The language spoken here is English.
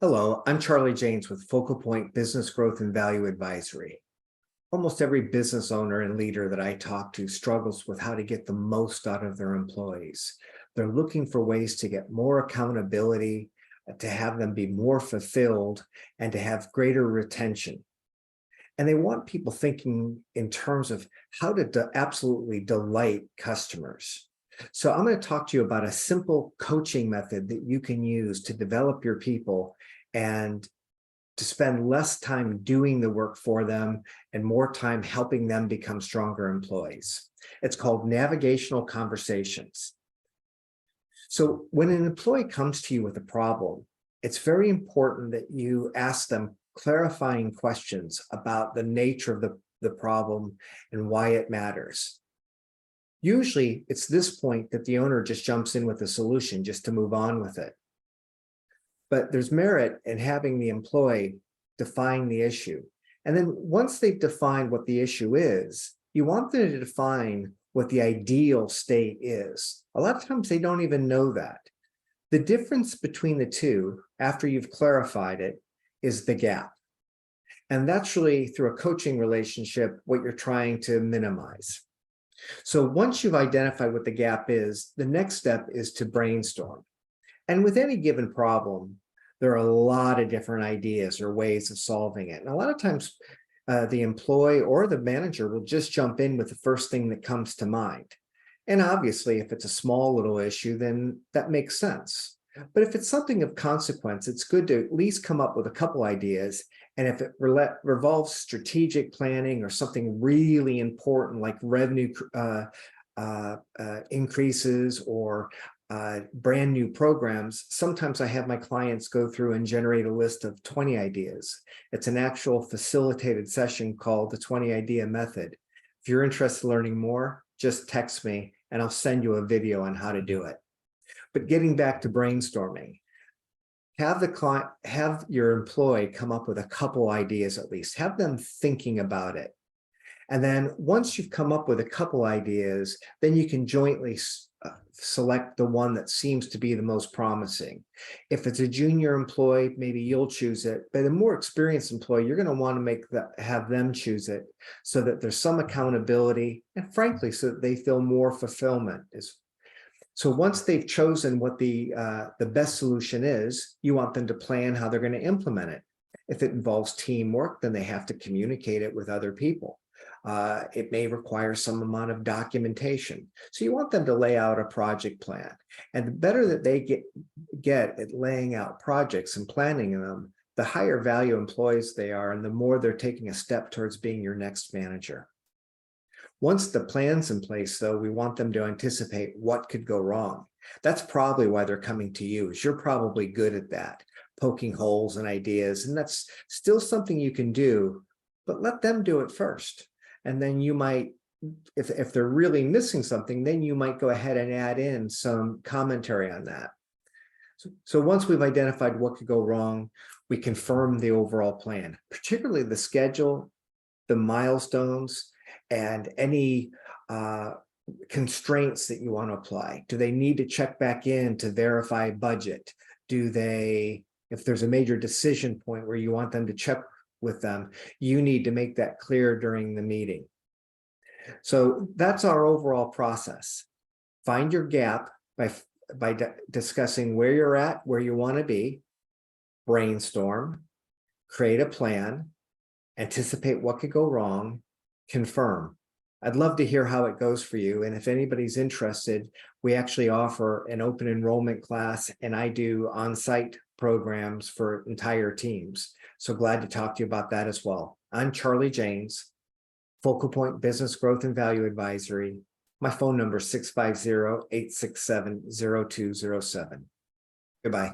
Hello, I'm Charlie James with FocalPoint Business Growth and Value Advisory. Almost every business owner and leader that I talk to struggles with how to get the most out of their employees. They're looking for ways to get more accountability, to have them be more fulfilled, and to have greater retention. And they want people thinking in terms of how to absolutely delight customers. So I'm going to talk to you about a simple coaching method that you can use to develop your people and to spend less time doing the work for them and more time helping them become stronger employees. It's called navigational conversations. So when an employee comes to you with a problem, it's very important that you ask them clarifying questions about the nature of the problem and why it matters. Usually, it's this point that the owner just jumps in with a solution just to move on with it. But there's merit in having the employee define the issue. And then once they've defined what the issue is, you want them to define what the ideal state is. A lot of times they don't even know that. The difference between the two, after you've clarified it, is the gap. And that's really, through a coaching relationship, what you're trying to minimize. So once you've identified what the gap is, the next step is to brainstorm. And with any given problem, there are a lot of different ideas or ways of solving it. And a lot of times, the employee or the manager will just jump in with the first thing that comes to mind. And obviously, if it's a small little issue, then that makes sense. But if it's something of consequence, it's good to at least come up with a couple ideas. And if it revolves strategic planning or something really important like revenue increases or brand new programs, sometimes I have my clients go through and generate a list of 20 ideas. It's an actual facilitated session called the 20 idea method. If you're interested in learning more, just text me and I'll send you a video on how to do it. But getting back to brainstorming, have your employee come up with a couple ideas at least. Have them thinking about it. And then once you've come up with a couple ideas, then you can jointly select the one that seems to be the most promising. If it's a junior employee, maybe you'll choose it. But a more experienced employee, you're going to want to have them choose it so that there's some accountability and frankly, so that they feel more fulfillment. So once they've chosen what the best solution is, you want them to plan how they're going to implement it. If it involves teamwork, then they have to communicate it with other people. It may require some amount of documentation. So you want them to lay out a project plan. And the better that they get at laying out projects and planning them, the higher value employees they are, and the more they're taking a step towards being your next manager. Once the plan's in place, though, we want them to anticipate what could go wrong. That's probably why they're coming to you, is you're probably good at that, poking holes in ideas. And that's still something you can do, but let them do it first. And then you might, if they're really missing something, then you might go ahead and add in some commentary on that. So once we've identified what could go wrong, we confirm the overall plan, particularly the schedule, the milestones, and any constraints that you want to apply. Do they need to check back in to verify budget? If there's a major decision point where you want them to check with them, you need to make that clear during the meeting. So that's our overall process. Find your gap by discussing where you're at, where you want to be, brainstorm, create a plan, anticipate what could go wrong, confirm. I'd love to hear how it goes for you. And if anybody's interested, we actually offer an open enrollment class and I do on-site programs for entire teams. So glad to talk to you about that as well. I'm Charlie James, FocalPoint Business Growth and Value Advisory. My phone number is 650-867-0207. Goodbye.